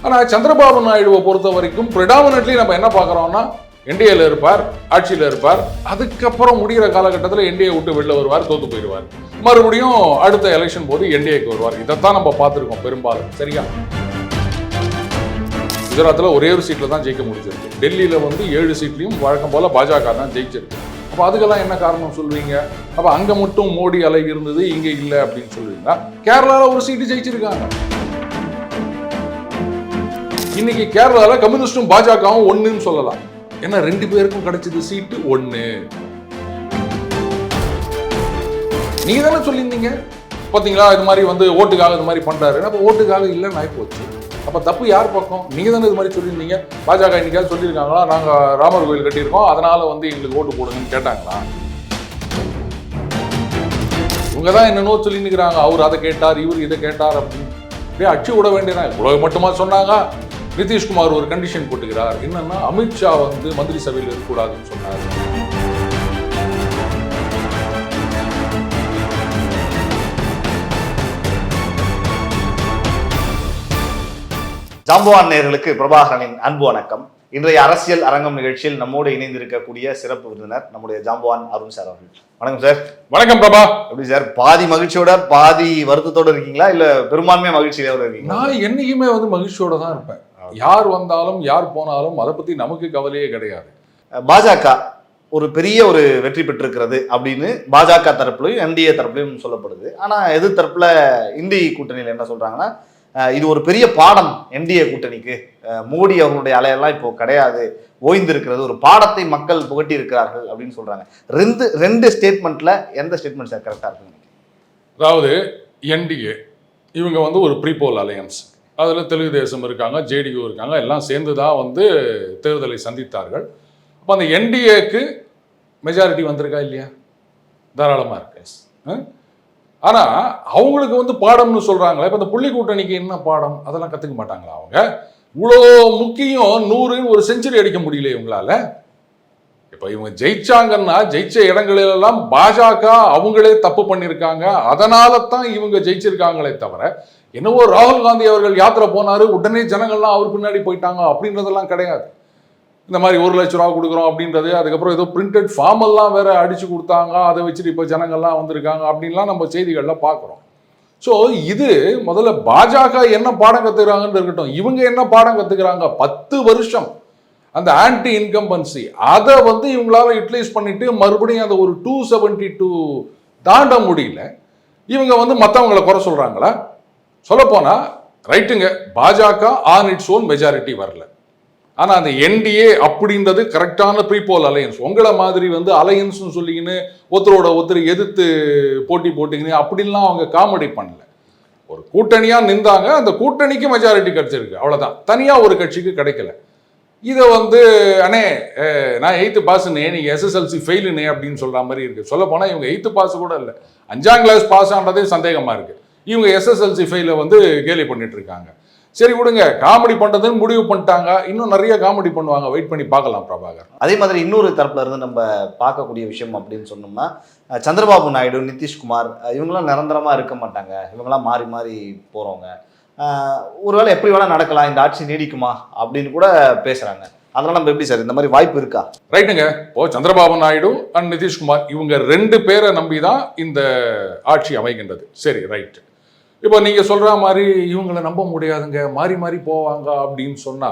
ஆனால் சந்திரபாபு நாயுடுவை பொறுத்த வரைக்கும் ப்ரிடாமினட்லி நம்ம என்ன பார்க்குறோம்னா என்டிஏல இருப்பார், ஆட்சியில் இருப்பார். அதுக்கப்புறம் முடிகிற காலகட்டத்தில் என்டிஏ விட்டு வெளில வருவார், தோத்து போயிடுவார். மறுபடியும் அடுத்த எலெக்ஷன் போது என்டிஏக்கு வருவார். இதைத்தான் நம்ம பார்த்துருக்கோம் பெரும்பாலும். சரியா? குஜராத்தில் ஒரே ஒரு சீட்டில் தான் ஜெயிக்க முடிஞ்சிருக்கு. டெல்லியில் 7 சீட்லையும் வழக்கம் போல பாஜக தான் ஜெயிச்சிருக்கு. அப்போ அதுக்கெல்லாம் என்ன காரணம் சொல்லுவீங்க? அப்போ அங்கே மட்டும் மோடி அலை இருந்தது, இங்கே இல்லை அப்படின்னு சொல்லுவீங்களா? கேரளாவில் ஒரு சீட்டு ஜெயிச்சிருக்காங்க. இன்னைக்கு கேரளாவில் கம்யூனிஸ்டும் பாஜகவும் ஒன்றுன்னு சொல்லலாம். ஏன்னா 2 பேருக்கும் கிடைச்சது சீட்டு 1. நீங்க தானே சொல்லியிருந்தீங்க பார்த்தீங்களா, இது மாதிரி ஓட்டுக்காக இது மாதிரி பண்றாரு. அப்போ ஓட்டுக்காக இல்லைன்னு ஆகி போச்சு. அப்போ தப்பு யார் பக்கம்? நீங்க தானே இது மாதிரி சொல்லியிருந்தீங்க. பாஜக இன்னைக்காவது சொல்லியிருக்காங்களா, நாங்கள் ராமர் கோயில் கட்டியிருக்கோம், அதனால எங்களுக்கு ஓட்டு போடுங்கன்னு கேட்டாங்களா? இவங்க தான் என்னன்னோ சொல்லியிருக்கிறாங்க. அவர் அதை கேட்டார், இவர் இதை கேட்டார் அப்படின்னு. அப்படியே அச்சு விட வேண்டியதான். இவ்வளவு மட்டுமா சொன்னாங்க? நிதிஷ்குமார் ஒரு கண்டிஷன் போட்டுக்கிறார். என்னன்னா, அமித்ஷா மந்திரி சபையில் இருக்கக்கூடாதுன்னு சொன்னார். ஜாம்பவான் நேயர்களுக்கு பிரபாகரனின் அன்பு வணக்கம். இன்றைய அரசியல் அரங்கம் நிகழ்ச்சியில் நம்மோடு இணைந்திருக்கக்கூடிய சிறப்பு விருந்தினர் நம்முடைய ஜாம்பவான் அருண் சார் அவர்கள். வணக்கம் சார். வணக்கம் பிரபா. எப்படி சார், பாதி மகிழ்ச்சியோட பாதி வருத்தத்தோட இருக்கீங்களா, இல்ல பெரும்பான்மையா மகிழ்ச்சியோட இருக்கீங்களா? நான் என்னைக்குமே மகிழ்ச்சியோட தான் இருப்பேன். யார் வந்தாலும் யார் போனாலும் அதை பத்தி நமக்கு கவலையே கிடையாது. பாஜக ஒரு பெரிய வெற்றி பெற்றிருக்கிறது அப்படின்னு பாஜக தரப்புலையும் என்டிஏ தரப்புலையும் சொல்லப்படுது. ஆனா எதிர் தரப்புல இந்தி கூட்டணியில என்ன சொல்றாங்கன்னா, இது ஒரு பெரிய பாடம் என்டிஏ கூட்டணிக்கு, மோடி அவங்களுடைய அலையெல்லாம் இப்போ கிடையாது, ஓய்ந்திருக்கிறது, ஒரு பாடத்தை மக்கள் புகட்டி இருக்கிறார்கள் அப்படின்னு சொல்றாங்க. ரெண்டு ஸ்டேட்மெண்ட்ல எந்த ஸ்டேட்மெண்ட் சார் கரெக்டா இருக்கு? அதாவது என்டிஏ இவங்க ஒரு ப்ரீபோல் அலையன்ஸ், அதில் தெலுங்கு தேசம் இருக்காங்க, ஜேடியு இருக்காங்க, எல்லாம் சேர்ந்து தான் தேர்தலை சந்தித்தார்கள். அப்போ அந்த என்டிஏக்கு மெஜாரிட்டி வந்திருக்கா இல்லையா? தாராளமாக இருக்கு. ஆனால் அவங்களுக்கு பாடம்னு சொல்கிறாங்களே, இப்போ இந்த புள்ளி கூட்டணிக்கு என்ன பாடம், அதெல்லாம் கற்றுக்க மாட்டாங்களா? அவங்க இவ்வளோ முக்கியம் 100 ஒரு செஞ்சுரி அடிக்க முடியல இவங்களால. இப்போ இவங்க ஜெயிச்சாங்கன்னா ஜெயிச்ச இடங்களிலெல்லாம் பாஜக அவங்களே தப்பு பண்ணியிருக்காங்க, அதனால தான் இவங்க ஜெயிச்சிருக்காங்களே தவிர, என்னவோ ராகுல் காந்தி அவர்கள் யாத்திரை போனாரு உடனே ஜனங்கள்லாம் அவர் பின்னாடி போயிட்டாங்க அப்படின்றதெல்லாம் கிடையாது. இந்த மாதிரி 1 லட்ச ரூபா கொடுக்குறோம் அப்படின்றது, அதுக்கப்புறம் ஏதோ பிரிண்டட் ஃபார்ம் எல்லாம் வேற அடிச்சு கொடுத்தாங்க, அதை வச்சுட்டு இப்போ ஜனங்கள்லாம் வந்திருக்காங்க அப்படின்லாம் நம்ம செய்திகளில் பார்க்குறோம். ஸோ இது முதல்ல பாஜக என்ன பாடம் கற்றுக்கிறாங்கன்னு இருக்கட்டும், இவங்க என்ன பாடம் கற்றுக்கிறாங்க? 10 வருஷம் அந்த ஆன்டி இன்கம்பன்சி அதை இவங்களால யூட்டிலைஸ் பண்ணிட்டு மறுபடியும் அந்த ஒரு 272 தாண்ட முடியல. இவங்க மற்றவங்களை குறை சொல்றாங்களா? சொல்லப்போனா ரைட்டுங்க, பாஜக ஆன் இட்ஸ் ஓன் மெஜாரிட்டி வரல. ஆனா அந்த என்டிஏ அப்படின்றது கரெக்டான ப்ரீபோல் அலையன்ஸ். உங்களை மாதிரி அலையன்ஸ் சொல்லிக்கின்னு ஒருத்தரோட ஒருத்தர் எதிர்த்து போட்டி போட்டிங்கன்னு அப்படின்லாம் அவங்க காமெடி பண்ணல. ஒரு கூட்டணியா நின்றாங்க, அந்த கூட்டணிக்கு மெஜாரிட்டி கிடைச்சிருக்கு, அவ்வளவுதான். தனியா ஒரு கட்சிக்கு கிடைக்கல. இதை அண்ணே நான் 8th பாஸ்னே, நீங்க SSLC ஃபெயிலுனே அப்படின்னு சொல்ற மாதிரி இருக்கு. சொல்ல போனா இவங்க 8th பாஸ் கூட இல்லை, 5ஆம் கிளாஸ் பாஸ் ஆனதே சந்தேகமா இருக்கு. இவங்க SSLC ஃபெயில கேலி பண்ணிட்டு இருக்காங்க. சரி விடுங்க, காமெடி பண்றதுன்னு முடிவு பண்ணிட்டாங்க. இன்னும் நிறைய காமெடி பண்ணுவாங்க, வெயிட் பண்ணி பார்க்கலாம் பிரபாகர். அதே மாதிரி இன்னொரு தரப்புல இருந்து நம்ம பார்க்கக்கூடிய விஷயம் அப்படின்னு சொன்னோம்னா, சந்திரபாபு நாயுடு, நிதிஷ்குமார் இவங்கெல்லாம் நிரந்தரமா இருக்க மாட்டாங்க, இவங்கெல்லாம் மாறி மாறி போறவங்க, ஒருவேளை எப்படி வேணா நடக்கலாம், இந்த ஆட்சி நீடிக்குமா அப்படின்னு கூட பேசுறாங்க. அதெல்லாம் நம்ம எப்படி சார், இந்த மாதிரி வாய்ப்பு இருக்கா? ரைட்டுங்க, இப்போ சந்திரபாபு நாயுடு அண்ட் நிதிஷ்குமார் இவங்க 2 பேரை நம்பி தான் இந்த ஆட்சி அமைகின்றது. சரி ரைட். இப்போ நீங்க சொல்ற மாதிரி இவங்களை நம்ப முடியாதுங்க, மாறி மாறி போவாங்க அப்படின்னு சொன்னா,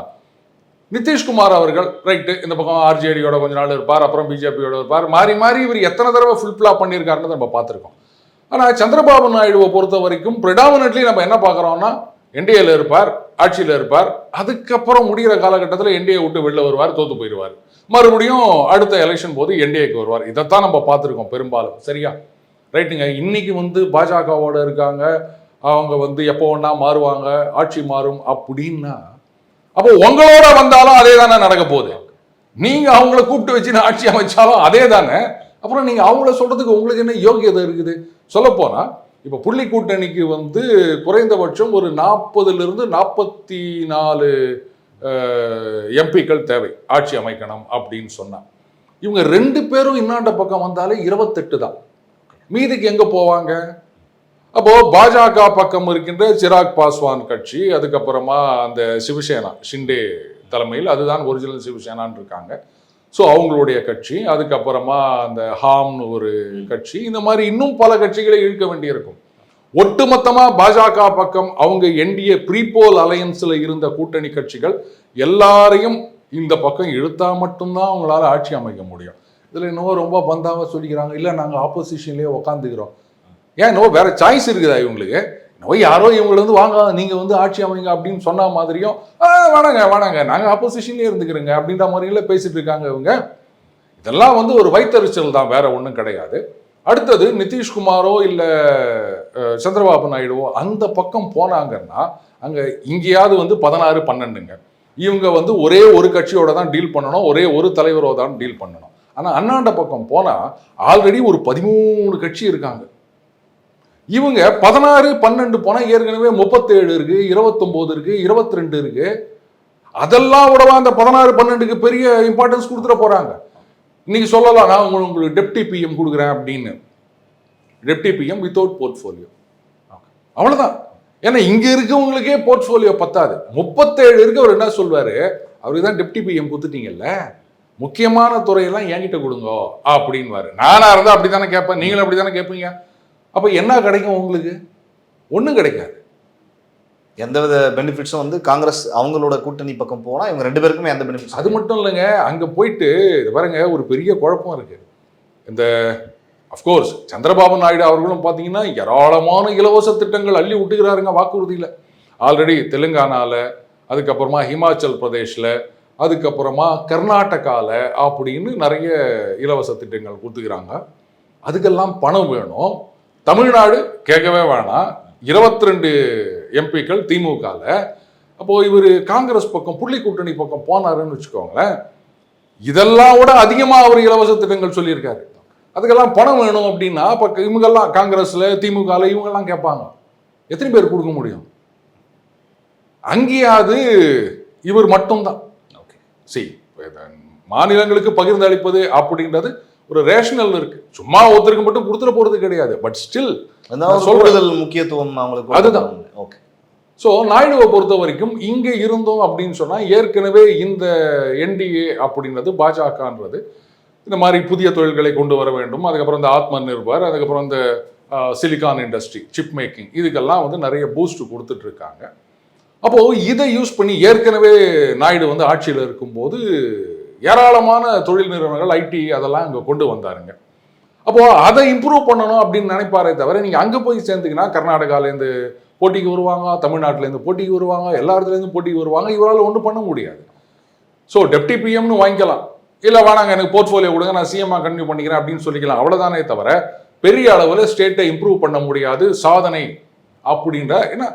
நிதிஷ்குமார் அவர்கள் ரைட்டு, இந்த பக்கம் ஆர்ஜேடியோட கொஞ்ச நாள் இருப்பார், அப்புறம் பிஜேபியோட இருப்பார், மாறி மாறி இவர் எத்தனை தடவை ஃபுல் ஃபிளாப் பண்ணியிருக்காருன்னு நம்ம பார்த்துருக்கோம். ஆனால் சந்திரபாபு நாயுடுவை பொறுத்த வரைக்கும் ப்ரிடாமினட்லி நம்ம என்ன பார்க்குறோம்னா, என்டிஏல இருப்பார், ஆட்சியில் இருப்பார். அதுக்கப்புறம் முடிகிற காலகட்டத்தில் என்டிஏ விட்டு வெளில வருவார், தோத்து போயிடுவார். மறுபடியும் அடுத்த எலெக்ஷன் போது என்டிஏக்கு வருவார். இதைத்தான் நம்ம பார்த்துருக்கோம் பெரும்பாலும். சரியா? ரைட்டுங்க. இன்னைக்கு பாஜகவோட இருக்காங்க, அவங்க எப்போ ஒன்றா மாறுவாங்க, ஆட்சி மாறும் அப்படின்னா, அப்போ உங்களோட வந்தாலும் அதே தானே நடக்க போகுது. நீங்க அவங்கள கூப்பிட்டு வச்சு ஆட்சி அமைச்சாலும் அதே தானே. அப்புறம் நீங்க அவங்கள சொல்றதுக்கு உங்களுக்கு என்ன யோகியதை இருக்குது? சொல்ல போனா இப்போ புள்ளி கூட்டணிக்கு குறைந்தபட்சம் ஒரு 40லிருந்து 44 எம்பிக்கள் தேவை ஆட்சி அமைக்கணும் அப்படின்னு சொன்னா, இவங்க 2 பேரும் இன்னாண்ட பக்கம் வந்தாலே 28 தான். மீதிக்கு எங்க போவாங்க? அப்போ பாஜக பக்கம் இருக்கின்ற சிராக் பாஸ்வான் கட்சி, அதுக்கப்புறமா அந்த சிவசேனா ஷிண்டே தலைமையில், அதுதான் ஒரிஜினல் சிவசேனான்னு இருக்காங்க. ஸோ அவங்களுடைய கட்சி, அதுக்கப்புறமா அந்த ஹாம்னு ஒரு கட்சி, இந்த மாதிரி இன்னும் பல கட்சிகளை இழுக்க வேண்டியிருக்கும். ஒட்டுமொத்தமா பாஜக பக்கம் அவங்க என்டிஏ ப்ரீபோல் அலையன்ஸ்ல இருந்த கூட்டணி கட்சிகள் எல்லாரையும் இந்த பக்கம் இழுத்தா மட்டும்தான் அவங்களால ஆட்சி அமைக்க முடியும். இதுல இன்னும் ரொம்ப பந்தாவா சொல்லிக்கிறாங்க, இல்ல நாங்க ஆப்போசிஷன்லயே உக்காந்துக்கிறோம். ஏன் இன்னும் வேற சாய்ஸ் இருக்குதா இவங்களுக்கு? யாரோ இவங்களை வந்து வாங்க நீங்க வந்து ஆட்சி அமைங்க அப்படின்னு சொன்ன மாதிரியும் வேணாங்க நாங்க ஆப்போசிஷன்லயே இருந்துக்கிறோங்க அப்படின்ற மாதிரில பேசிட்டு இருக்காங்க இவங்க. இதெல்லாம் வந்து ஒரு வைத்தறிச்சல் தான், வேற ஒன்றும் கிடையாது. அடுத்தது நிதிஷ்குமாரோ இல்ல சந்திரபாபு நாயுடுவோ அந்த பக்கம் போனாங்கன்னா அங்க இங்கேயாவது வந்து 16-12ங்க. இவங்க வந்து ஒரே ஒரு கட்சியோட தான் டீல் பண்ணணும், ஒரே ஒரு தலைவரோட தான் டீல் பண்ணணும். ஆனா அண்ணாண்ட பக்கம் போனா ஆல்ரெடி ஒரு 13 கட்சி இருக்காங்க. இவங்க 16-12 போனா ஏற்கனவே 37 இருக்கு, 29 இருக்கு, 22 இருக்கு. அதெல்லாம் விடவா அந்த 16-12க்கு பெரிய இம்பார்ட்டன்ஸ் கொடுத்துட போறாங்க. இன்னைக்கு சொல்லலாம், நான் உங்களுக்கு டெப்டி பிஎம் கொடுக்குறேன் அப்படின்னு. டெப்டி பிஎம் வித்தவுட் போர்ட்ஃபோலியோ, அவ்வளவுதான். ஏன்னா இங்க இருக்கவங்களுக்கே போர்ட்ஃபோலியோ பத்தாது. 37 இருக்கு. அவர் என்ன சொல்வாரு, அவருக்கு தான் டெப்டி பிஎம் கொடுத்துட்டீங்கல்ல, முக்கியமான துறையெல்லாம் என்கிட்ட கொடுங்க அப்படின்வாரு. நானா இருந்தா அப்படித்தானே கேட்பேன், நீங்களும் அப்படித்தானே கேட்பீங்க. அப்ப என்ன கிடைக்கும் உங்களுக்கு? ஒன்றும் கிடைக்காது. எந்தவித பெனிஃபிட்ஸும் வந்து காங்கிரஸ் அவங்களோட கூட்டணி பக்கம் போனா இவங்க 2 பேருக்குமே எந்த பெனிஃபிட்ஸ்? அது மட்டும் இல்லைங்க, அங்க போயிட்டு பாருங்க ஒரு பெரிய குழப்பம் இருக்கு. இந்த அஃப்கோர்ஸ் சந்திரபாபு நாயுடு அவர்களும் பார்த்தீங்கன்னா ஏராளமான இலவச திட்டங்கள் அள்ளி விட்டுக்கிறாருங்க வாக்குறுதியில். ஆல்ரெடி தெலுங்கானால, அதுக்கப்புறமா ஹிமாச்சல் பிரதேஷ்ல, அதுக்கப்புறமா கர்நாடகால அப்படின்னு நிறைய இலவச திட்டங்கள் கொடுத்துக்கிறாங்க. அதுக்கெல்லாம் பணம் வேணும். தமிழ்நாடு கேட்கவே வேணாம், 22 எம்பிக்கள் திமுகல. அப்போ இவர் காங்கிரஸ் பக்கம் புள்ளி கூட்டணி பக்கம் போனாருன்னு வச்சுக்கோங்களேன், இதெல்லாம் விட அதிகமா அவர் இலவச திட்டங்கள் சொல்லியிருக்காரு. அதுக்கெல்லாம் பணம் வேணும் அப்படின்னா இவங்கெல்லாம் காங்கிரஸ்ல திமுகல இவங்கெல்லாம் கேட்பாங்க. எத்தனை பேர் கொடுக்க முடியும்? அங்கேயாவது இவர் மட்டும்தான். சரி, மாநிலங்களுக்கு பகிர்ந்து அளிப்பது அப்படின்றது ஒரு ரேஷனல் இருக்கு. சும்மா ஒருத்தருக்கு மட்டும் கொடுத்துட போறது கிடையாது. பட் ஸ்டில் சொல்றதல் முக்கியத்துவம் அவங்களுக்கு அதுதான். ஓகே. ஸோ நாயுடுவை பொறுத்த வரைக்கும் இங்கே இருந்தோம் அப்படின்னு சொன்னா ஏற்கனவே இந்த என்டிஏ அப்படின்றது பாஜகன்றது இந்த மாதிரி புதிய தொழில்களை கொண்டு வர வேண்டும், அதுக்கப்புறம் இந்த ஆத்ம நிர்பர், அதுக்கப்புறம் இந்த சிலிகான் இண்டஸ்ட்ரி, சிப் மேக்கிங், இதுக்கெல்லாம் வந்து நிறைய பூஸ்ட் கொடுத்துட்டு இருக்காங்க. அப்போ இதை யூஸ் பண்ணி ஏற்கனவே நாயுடு வந்து ஆட்சியில் இருக்கும்போது ஏராளமான தொழில் நிறுவனங்கள், ஐடி அதெல்லாம் இங்கே கொண்டு வந்தாருங்க. அப்போ அதை இம்ப்ரூவ் பண்ணணும் அப்படின்னு நினைப்பாரே தவிர, நீங்க அங்கே போய் சேர்ந்துக்கினா கர்நாடகாலேருந்து போட்டிக்கு வருவாங்க, தமிழ்நாட்டிலேருந்து போட்டிக்கு வருவாங்க, எல்லா இடத்துலேருந்து போட்டிக்கு வருவாங்க, இவரால் ஒன்றும் பண்ண முடியாது. ஸோ டெப்டி பிஎம்னு வாங்கிக்கலாம், இல்லை வேணாங்க எனக்கு போர்ட்ஃபோலியோ கொடுங்க நான் சிஎம்மாக கண்டினியூ பண்ணிக்கிறேன் அப்படின்னு சொல்லிக்கலாம், அவ்வளோதானே தவிர பெரிய அளவில் ஸ்டேட்டை இம்ப்ரூவ் பண்ண முடியாது. சாதனை அப்படின்ற ஏன்னா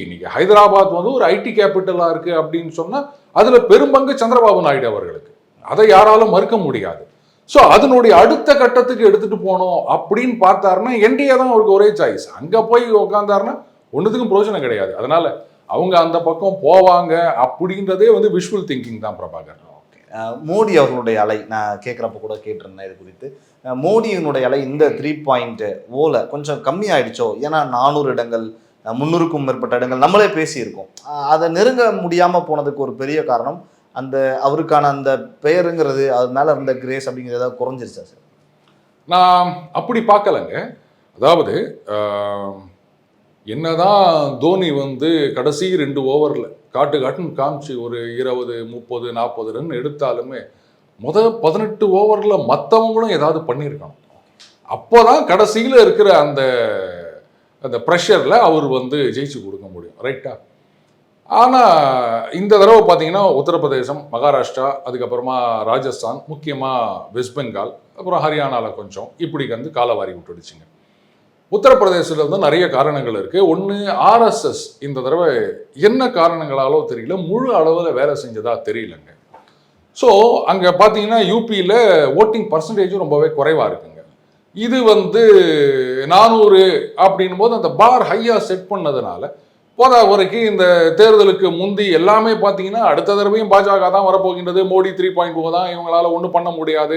இன்னைக்கு ஹைதராபாத் வந்து ஒரு ஐடி கேபிட்டலாக இருக்குது அப்படின்னு சொன்னால் அதில் பெரும்பங்கு சந்திரபாபு நாயுடு அவர்களுக்கு, அதை யாராலும் மறுக்க முடியாது. ஸோ அதனுடைய அடுத்த கட்டத்துக்கு எடுத்துட்டு போனோம் அப்படின்னு பார்த்தாருன்னா என்டிஏ தான் அவருக்கு ஒரே சாய்ஸ். அங்கே போய் உட்காந்தாருன்னா ஒன்றுத்துக்கும் பிரயோஜனம் கிடையாது. அதனால அவங்க அந்த பக்கம் போவாங்க அப்படின்றதே வந்து விஷுவல் திங்கிங் தான் பிரபாகர். மோடி அவர்களுடைய அலை நான் கேட்குறப்ப கூட கேட்டிருந்தேன் இது குறித்து. மோடியினுடைய அலை இந்த 3.0 கொஞ்சம் கம்மி ஆயிடுச்சோ? ஏன்னா 400 இடங்கள், 300க்கும் மேற்பட்ட இடங்கள் நம்மளே பேசியிருக்கோம். அதை நெருங்க முடியாமல் போனதுக்கு ஒரு பெரிய காரணம் அந்த அவருக்கான அந்த பெயருங்கிறது, அது மேலே இருந்த கிரேஸ் அப்படிங்கிறது ஏதாவது குறைஞ்சிருச்சா சார்? நான் அப்படி பார்க்கலங்க. அதாவது என்னதான் தோனி வந்து கடைசி 2 ஓவரில் காட்டுன்னு காமிச்சு ஒரு 20, 30, 40 ரன் எடுத்தாலுமே 18 ஓவரில் மற்றவங்களும் ஏதாவது பண்ணியிருக்கணும். அப்போதான் கடைசியில் இருக்கிற அந்த அந்த ப்ரெஷரில் அவர் வந்து ஜெயிச்சு கொடுக்க முடியும், ரைட்டா? ஆனால் இந்த தடவை பார்த்தீங்கன்னா உத்தரப்பிரதேசம், மகாராஷ்டிரா, அதுக்கப்புறமா ராஜஸ்தான், முக்கியமாக வெஸ்ட் பெங்கால், அப்புறம் ஹரியானாவில் கொஞ்சம் இப்படி வந்து காலவாரி விட்டுடுச்சுங்க. உத்தரப்பிரதேசத்தில் வந்து நிறைய காரணங்கள் இருக்குது. ஒன்று, ஆர்எஸ்எஸ் இந்த தடவை என்ன காரணங்களாலோ தெரியல முழு அளவில் வேலை செஞ்சதா தெரியலங்க. ஸோ அங்கே பார்த்தீங்கன்னா யூபியில் ஓட்டிங் பர்சன்டேஜும் ரொம்பவே குறைவாக இருக்குங்க. இது வந்து 400 அப்படின்னும் போது அந்த பார் ஹையாக செட் பண்ணதுனால போதா வரைக்கும் இந்த தேர்தலுக்கு முந்தி எல்லாமே பார்த்தீங்கன்னா அடுத்த தடவையும் பாஜக தான் வரப்போகின்றது, மோடி 3.0 தான், இவங்களால ஒன்றும் பண்ண முடியாது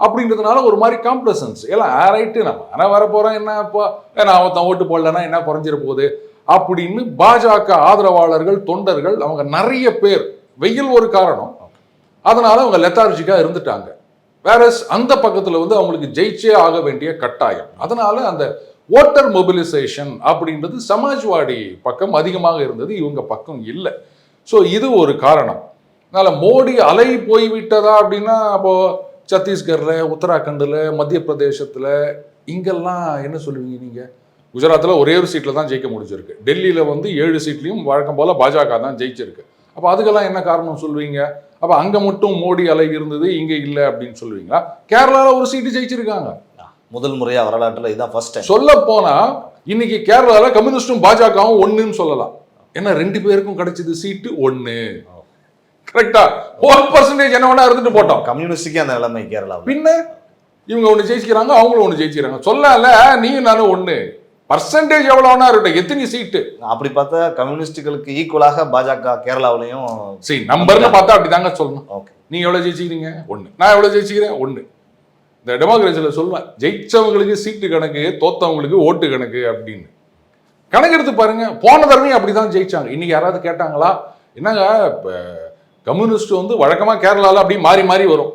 அப்படின்றதுனால ஒரு மாதிரி காம்ப்ளசன்ஸ் எல்லாம் ரைட்டு நம்ம ஆனால் வர போகிறோம் என்ன இப்போ நான் ஒருத்தன் ஓட்டு போடலன்னா என்ன குறைஞ்சிட போகுது அப்படின்னு பாஜக ஆதரவாளர்கள் தொண்டர்கள் அவங்க நிறைய பேர் வெயில் ஒரு காரணம் அதனால அவங்க லெத்தார்ஜிக்காக இருந்துட்டாங்க. வேற அந்த பக்கத்தில் வந்து அவங்களுக்கு ஜெயிச்சே ஆக வேண்டிய கட்டாயம். அதனால அந்த ஓட்டர் மொபிலைசேஷன் அப்படின்றது சமாஜ்வாடி பக்கம் அதிகமாக இருந்தது, இவங்க பக்கம் இல்லை. ஸோ இது ஒரு காரணம். அதனால மோடி அலை போய்விட்டதா அப்படின்னா அப்போ சத்தீஸ்கரில், உத்தராகண்டில், மத்திய பிரதேசத்தில் இங்கெல்லாம் என்ன சொல்லுவீங்க நீங்கள்? குஜராத்தில் ஒரே ஒரு சீட்டில் தான் ஜெயிக்க முடிஞ்சிருக்கு. டெல்லியில் வந்து 7 சீட்லையும் வழக்கம் போல் பாஜக தான் ஜெயிச்சிருக்கு. அப்போ அதுக்கெல்லாம் என்ன காரணம் சொல்லுவீங்க? அப்போ அங்கே மட்டும் மோடி அலை இருந்தது, இங்கே இல்லை அப்படின்னு சொல்லுவீங்களா? கேரளாவில் ஒரு சீட்டு ஜெயிச்சிருக்காங்க முதல் முறையாக வரலாற்றில், இதுதான் ஃபர்ஸ்ட் டைம். சொல்ல போனால் இன்னைக்கு கேரளாவில் கம்யூனிஸ்டும் பாஜகவும் ஒன்றுன்னு சொல்லலாம். ஏன்னா 2 பேருக்கும் கிடைச்சது சீட்டு 1. கரெக்டா? 1% என்ன வேணா இருந்துட்டு போட்டோம். கம்யூனிஸ்டுக்கே அந்த நிலைமை கேரளா. பின்ன இவங்க ஒன்று ஜெயிச்சுக்கிறாங்க, அவங்களும் ஒன்று ஜெயிச்சுக்கிறாங்க. சொல்லல நீயும் நானும் 1 பர்சன்டேஜ் எவ்வளோனா இருக்கட்டும், எத்தனை சீட்டு. அப்படி பார்த்தா கம்யூனிஸ்டுகளுக்கு ஈக்குவலாக பாஜக கேரளாவிலையும் சரி நம்பர்னு பார்த்தா அப்படிதாங்க சொல்லணும். ஓகே, நீங்க எவ்வளோ ஜெயிச்சுக்கிறீங்க? 1. நான் எவ்வளோ ஜெயிச்சுக்கிறேன்? 1. இந்த டெமோக்ரஸியில் சொல்லுவேன், ஜெயிச்சவங்களுக்கு சீட்டு கணக்கு, தோத்தவங்களுக்கு ஓட்டு கணக்கு அப்படின்னு கணக்கு எடுத்து பாருங்க. போன தடவையும் அப்படிதான் ஜெயிச்சாங்க. இன்னைக்கு யாராவது கேட்டாங்களா? என்னங்க இப்போ கம்யூனிஸ்ட் வந்து வழக்கமாக கேரளாவில் அப்படி மாறி மாறி வரும்.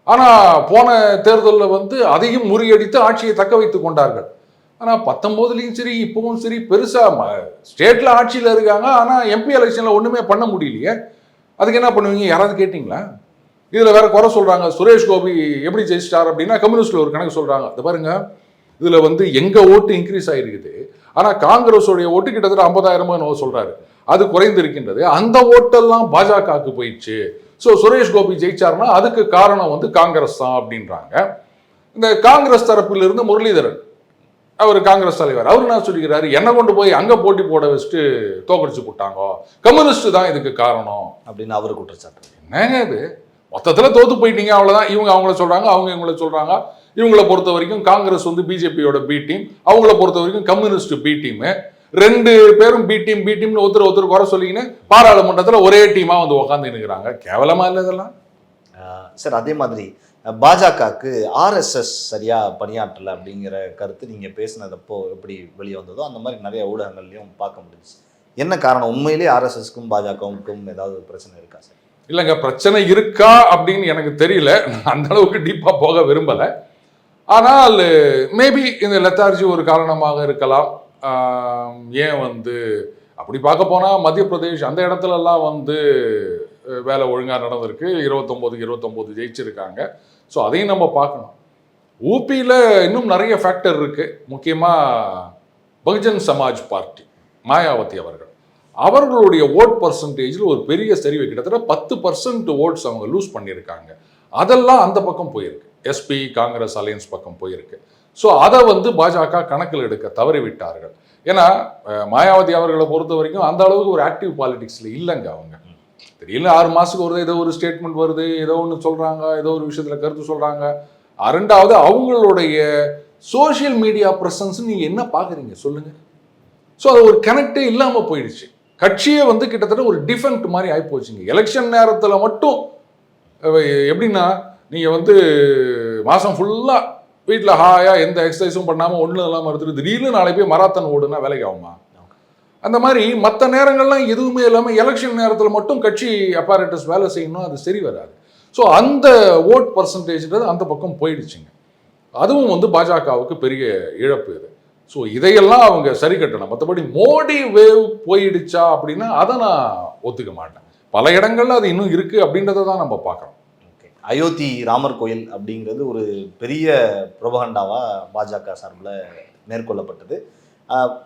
ஆனால் போன தேர்தலில் வந்து அதையும் முறியடித்து ஆட்சியை தக்க வைத்து கொண்டார்கள். ஆனால் 19லயும் சரி இப்பவும் சரி பெருசாக ஸ்டேட்டில் ஆட்சியில் இருக்காங்க. ஆனால் எம்பி எலெக்ஷனில் ஒன்றுமே பண்ண முடியலையே. அதுக்கு என்ன பண்ணுவீங்க? யாராவது கேட்டிங்களா? இதில் வேற குறை சொல்கிறாங்க. சுரேஷ் கோபி எப்படி ஜெயிச்சிட்டார் அப்படின்னா கம்யூனிஸ்டில் ஒரு கணக்கு சொல்கிறாங்க. அது பாருங்க, இதில் வந்து எங்கள் ஓட்டு இன்க்ரீஸ் ஆகிருக்குது, ஆனால் காங்கிரஸோடைய ஓட்டு கிட்டத்தட்ட 50,000 என்னவோ சொல்கிறாரு, அது குறைந்திருக்கின்றது. அந்த ஓட்டெல்லாம் பாஜகவுக்கு போயிடுச்சு. ஸோ சுரேஷ் கோபி ஜெயிச்சார்னா அதுக்கு காரணம் வந்து காங்கிரஸ் தான் அப்படின்றாங்க. இந்த காங்கிரஸ் தரப்பிலிருந்து முரளிதரன், அவர் காங்கிரஸ் தலைவர், அவர் என்ன சொல்லிக்கிறாரு, என்னை கொண்டு போய் அங்கே போட்டி போட வச்சுட்டு தோக்கடிச்சு போட்டாங்க, கம்யூனிஸ்ட் தான் இதுக்கு காரணம் அப்படின்னு அவரு குற்றச்சாட்டு. என்னங்க இது? மொத்தத்தில் தோத்து போயிட்டீங்க, அவ்வளோதான். இவங்க அவங்கள சொல்கிறாங்க, அவங்க இவங்கள சொல்கிறாங்க. இவங்களை பொறுத்த வரைக்கும் காங்கிரஸ் வந்து பிஜேபியோட பி டீம், அவங்கள பொறுத்த வரைக்கும் கம்யூனிஸ்ட் பி டீமு. 2 பேரும் பி டீம்னு ஒருத்தர் குறை சொல்லிக்கின்னு பாராளுமன்றத்தில் ஒரே டீமாக வந்து உட்காந்து நிற்கிறாங்க. கேவலமா இல்லை இதெல்லாம்? சார், அதே மாதிரி பாஜகவுக்கு ஆர்எஸ்எஸ் சரியா பணியாற்றலை அப்படிங்கிற கருத்து நீங்கள் பேசினதப்போ எப்படி வெளியே வந்ததோ அந்த மாதிரி நிறைய ஊடகங்கள்லையும் பார்க்க முடிஞ்சுச்சு. என்ன காரணம்? உண்மையிலேயே ஆர்எஸ்எஸ்க்கும் பாஜகவுக்கும் ஏதாவது பிரச்சனை இருக்கா சார்? இல்லைங்க, பிரச்சனை இருக்கா அப்படின்னு எனக்கு தெரியல. அந்த அளவுக்கு டீப்பாக போக விரும்பலை. ஆனால் மேபி இந்த லெத்தார்ஜி ஒரு காரணமாக இருக்கலாம். ஏன் வந்து அப்படி பார்க்க போனால் மத்திய பிரதேஷ் அந்த இடத்துலலாம் வந்து வேலை ஒழுங்காக நடந்திருக்கு. 29 ஜெயிச்சிருக்காங்க. ஸோ அதையும் நம்ம பார்க்கணும். ஊபியில் இன்னும் நிறைய ஃபேக்டர் இருக்குது. முக்கியமாக பகுஜன் சமாஜ் பார்ட்டி, மாயாவதி அவர்களுடைய ஓட் பர்சன்டேஜில் ஒரு பெரிய சரிவு, கிட்டத்தட்ட 10% ஓட்ஸ் அவங்க லூஸ் பண்ணியிருக்காங்க. அதெல்லாம் அந்த பக்கம் போயிருக்கு, எஸ்பி காங்கிரஸ் அலையன்ஸ் பக்கம் போயிருக்கு. ஸோ அதை வந்து பாஜக கணக்கில் எடுக்க தவறிவிட்டார்கள். ஏன்னா மாயாவதி அவர்களை பொறுத்த வரைக்கும் அந்த அளவுக்கு ஒரு ஆக்டிவ் பாலிடிக்ஸில் இல்லைங்க. அவங்க திடீர்னு 6 மாதத்துக்கு வருது, ஏதோ ஒரு ஸ்டேட்மெண்ட் வருது, ஏதோ ஒன்று சொல்கிறாங்க, ஏதோ ஒரு விஷயத்தில் கருத்து சொல்கிறாங்க. 2வது அவங்களுடைய சோஷியல் மீடியா ப்ரெசன்ஸ் நீங்கள் என்ன பார்க்குறீங்க சொல்லுங்கள்? ஸோ அது ஒரு கனெக்டே இல்லாமல் போயிடுச்சு. கட்சியை வந்து கிட்டத்தட்ட ஒரு டிஃபெக்ட் மாதிரி ஆகிப்போச்சுங்க. எலெக்ஷன் நேரத்தில் மட்டும் எப்படின்னா, நீங்கள் வந்து மாதம் ஃபுல்லாக வீட்டில் ஹாயாக எந்த எக்ஸசைஸும் பண்ணாமல் ஒன்றும் இல்லாமல் எடுத்துட்டு திடீர்னு நாளை போய் மராத்தான் ஓடுனா வேலைக்கு ஆகுமா? அந்த மாதிரி மற்ற நேரங்கள்லாம் எதுவுமே இல்லாமல் எலெக்ஷன் நேரத்தில் மட்டும் கட்சி அப்பாரட்டஸ் வேலை செய்யணும், அது சரி வராது. ஸோ அந்த ஓட் பர்சன்டேஜ்ன்றது அந்த பக்கம் போயிடுச்சுங்க. அதுவும் வந்து பாஜகவுக்கு பெரிய இழப்பு இது. ஸோ இதையெல்லாம் அவங்க சரி கட்டணும். மற்றபடி மோடி வேவ் போயிடுச்சா அப்படின்னா அதை நான் ஒத்துக்க மாட்டேன். பல இடங்கள்ல அது இன்னும் இருக்கு அப்படின்றத தான் நம்ம பார்க்குறோம். அயோத்தி ராமர் கோயில் அப்படிங்கிறது ஒரு பெரிய புரோபகண்டாவா பாஜக சார்பில் மேற்கொள்ளப்பட்டது.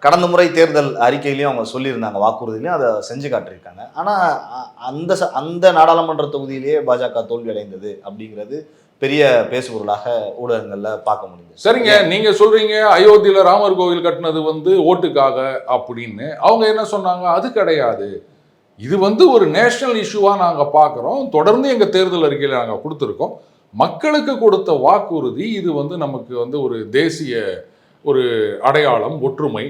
கடந்த முறை தேர்தல் அறிக்கையிலையும் அவங்க சொல்லியிருந்தாங்க, வாக்குறுதியிலையும் அதை செஞ்சு காட்டியிருக்காங்க. ஆனால் அந்த நாடாளுமன்ற தொகுதியிலேயே பாஜக தோல்வி அடைந்தது அப்படிங்கிறது பெரிய பேசுபொருளாக ஊடகங்கள்ல பார்க்க முடியுது. சரிங்க, நீங்க சொல்றீங்க அயோத்தியில ராமர் கோவில் கட்டினது வந்து ஓட்டுக்காக அப்படின்னு. அவங்க என்ன சொன்னாங்க? அது கிடையாது, இது வந்து ஒரு நேஷனல் இஷ்யூவா நாங்க பார்க்குறோம், தொடர்ந்து எங்க தேர்தல் அறிக்கையில நாங்க கொடுத்துருக்கோம், மக்களுக்கு கொடுத்த வாக்குறுதி, இது வந்து நமக்கு வந்து ஒரு தேசிய ஒரு அடையாளம், ஒற்றுமை,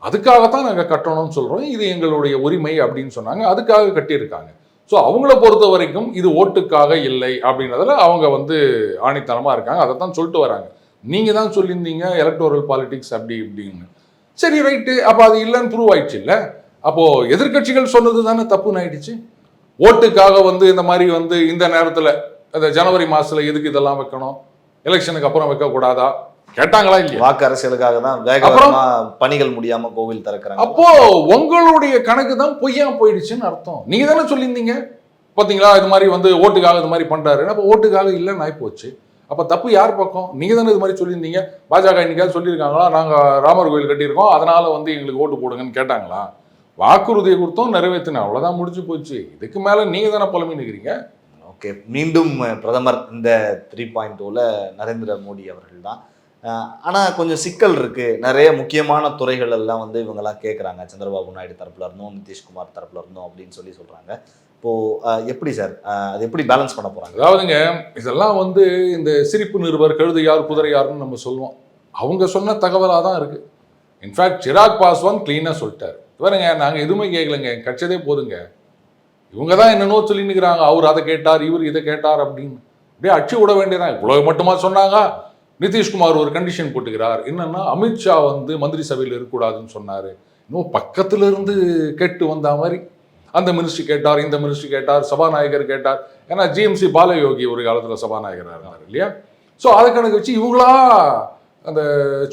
அதுக்காகத்தான் நாங்கள் கட்டணும்னு சொல்கிறோம், இது எங்களுடைய உரிமை அப்படின்னு சொன்னாங்க. அதுக்காக கட்டியிருக்காங்க. ஸோ அவங்கள பொறுத்த வரைக்கும் இது ஓட்டுக்காக இல்லை அப்படின்றதுல அவங்க வந்து ஆணித்தனமாக இருக்காங்க. அதை தான் சொல்லிட்டு வராங்க. நீங்கள் தான் சொல்லியிருந்தீங்க எலக்டோரல் பாலிடிக்ஸ் அப்படி இப்படின்னு. சரி ரைட்டு, அப்போ அது இல்லைன்னு ப்ரூவ் ஆயிடுச்சு இல்லை? அப்போது எதிர்க்கட்சிகள் சொன்னது தானே தப்புன்னு ஆயிடுச்சு. ஓட்டுக்காக வந்து இந்த மாதிரி வந்து இந்த நேரத்தில் அந்த ஜனவரி மாதத்தில் எதுக்கு இதெல்லாம் வைக்கணும், எலெக்ஷனுக்கு அப்புறம் வைக்கக்கூடாதா கேட்டாங்களா இல்லையா? வாக்கு அரசியலுக்காக தான் வேகமா பணிகள் முடியாம கோவில் திறக்கிறாங்க. அப்போ உங்களுடைய கணக்கு தான் பொய்யா போயிடுச்சுன்னு அர்த்தம். நீங்க தானே சொல்லியிருந்தீங்க பாத்தீங்களா இது மாதிரி வந்து ஓட்டுக்காக இது மாதிரி பண்றாரு. அப்போ ஓட்டுக்காக இல்லைன்னு ஆயிப்போச்சு. அப்ப தப்பு யார் பக்கம்? நீங்க தானே இது மாதிரி சொல்லியிருந்தீங்க. பாஜக இன்னைக்காவது சொல்லியிருக்காங்களா நாங்க ராமர் கோயில் கட்டியிருக்கோம் அதனால வந்து எங்களுக்கு ஓட்டு போடுங்கன்னு கேட்டாங்களா? வாக்குறுதியை கொடுத்தோம், நிறைவேற்றினோம், அவ்வளவுதான், முடிஞ்சு போச்சு. இதுக்கு மேல நீங்க தானே புலம்பி நிற்கிறீங்க. ஓகே, மீண்டும் பிரதமர் இந்த 3.0ல நரேந்திர மோடி அவர்கள் தான். ஆனால் கொஞ்சம் சிக்கல் இருக்கு. நிறைய முக்கியமான துறைகள் எல்லாம் வந்து இவங்கெல்லாம் கேட்குறாங்க. சந்திரபாபு நாயுடு தரப்புல இருந்தும் நிதிஷ்குமார் தரப்புல இருந்தும் அப்படின்னு சொல்றாங்க. இப்போ எப்படி சார் அது எப்படி பேலன்ஸ் பண்ண போறாங்க? அதாவதுங்க, இதெல்லாம் வந்து இந்த சிரிப்பு நிருபர் கழுதையார் குதிரையார்னு நம்ம சொல்லுவோம். அவங்க சொன்ன தகவலாக தான் இருக்கு. இன்ஃபேக்ட் சிராக் பாஸ்வான் கிளீனாக சொல்லிட்டார், இவருங்க நாங்கள் எதுவுமே கேட்கலங்க, கட்சதே போதுங்க, இவங்க தான் என்னென்னோ சொல்லி நிற்கிறாங்க, அவர் அதை கேட்டார் இவர் இதை கேட்டார் அப்படின்னு அப்படியே அச்சு விட வேண்டியதான். இவ்வளவு மட்டுமா சொன்னாங்க? நிதிஷ்குமார் ஒரு கண்டிஷன் போட்டுக்கிறார். என்னன்னா அமித்ஷா வந்து மந்திரி சபையில் இருக்கக்கூடாதுன்னு சொன்னார். இன்னும் பக்கத்துல இருந்து கேட்டு வந்த மாதிரி அந்த மினிஸ்ட்ரி கேட்டார், இந்த மினிஸ்ட்ரி கேட்டார், சபாநாயகர் கேட்டார். ஏன்னா ஜிஎம்சி பாலயோகி ஒரு காலத்தில் சபாநாயகராக இருந்தார் இல்லையா? ஸோ அதை கணக்கு வச்சு இவங்களா அந்த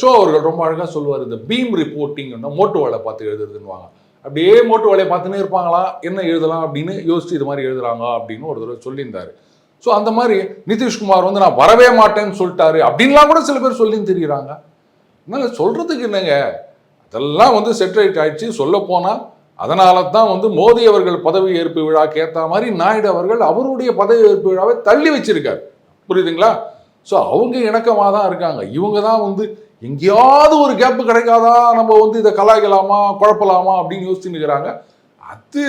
சோ அவர்கள் ரொம்ப அழகாக சொல்லுவார், இந்த பீம் ரிப்போர்ட்டிங்னா மோட்டு வேலை பார்த்து எழுதுறதுன்னுவாங்க. அப்படியே மோட்டு வேலையை பார்த்துன்னே இருப்பாங்களா, என்ன எழுதலாம் அப்படின்னு யோசிச்சு இது மாதிரி எழுதுறாங்க அப்படின்னு ஒரு தடவை சொல்லியிருந்தாரு. ஸோ அந்த மாதிரி நிதிஷ்குமார் வந்து நான் வரவே மாட்டேன்னு சொல்லிட்டாரு அப்படின்லாம் கூட சில பேர் சொல்லின்னு தெரியுறாங்க. அதனால சொல்றதுக்கு என்னங்க, அதெல்லாம் வந்து செட்டரைட் ஆயிடுச்சு. சொல்ல போனா அதனால தான் வந்து மோடி அவர்கள் பதவி ஏற்பு விழாக்கு ஏற்ற மாதிரி நாயுடு அவர்கள் அவருடைய பதவி ஏற்பு விழாவை தள்ளி வச்சிருக்காரு. புரியுதுங்களா? ஸோ அவங்க இணக்கமாக தான் இருக்காங்க. இவங்க தான் வந்து எங்கேயாவது ஒரு கேப்பு கிடைக்காதா, நம்ம வந்து இதை கலாய்க்கலாமா குழப்பலாமா அப்படின்னு யோசிச்சுன்னு இருக்கிறாங்க. அது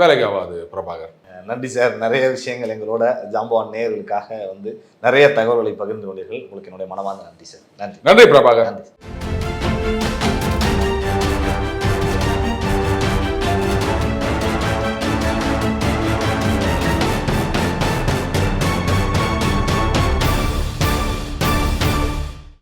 வேலைக்கு ஆகாது பிரபாகர். நன்றி சார். நிறைய விஷயங்கள் எங்களோட ஜாம்பவான் நேயர்களுக்காக வந்து நிறைய தகவல்களை பகிர்ந்து கொண்டீர்கள். உங்களுக்கு என்னுடைய மனமார்ந்த நன்றி சார். நன்றி. நன்றி பிரபாகர். நன்றி.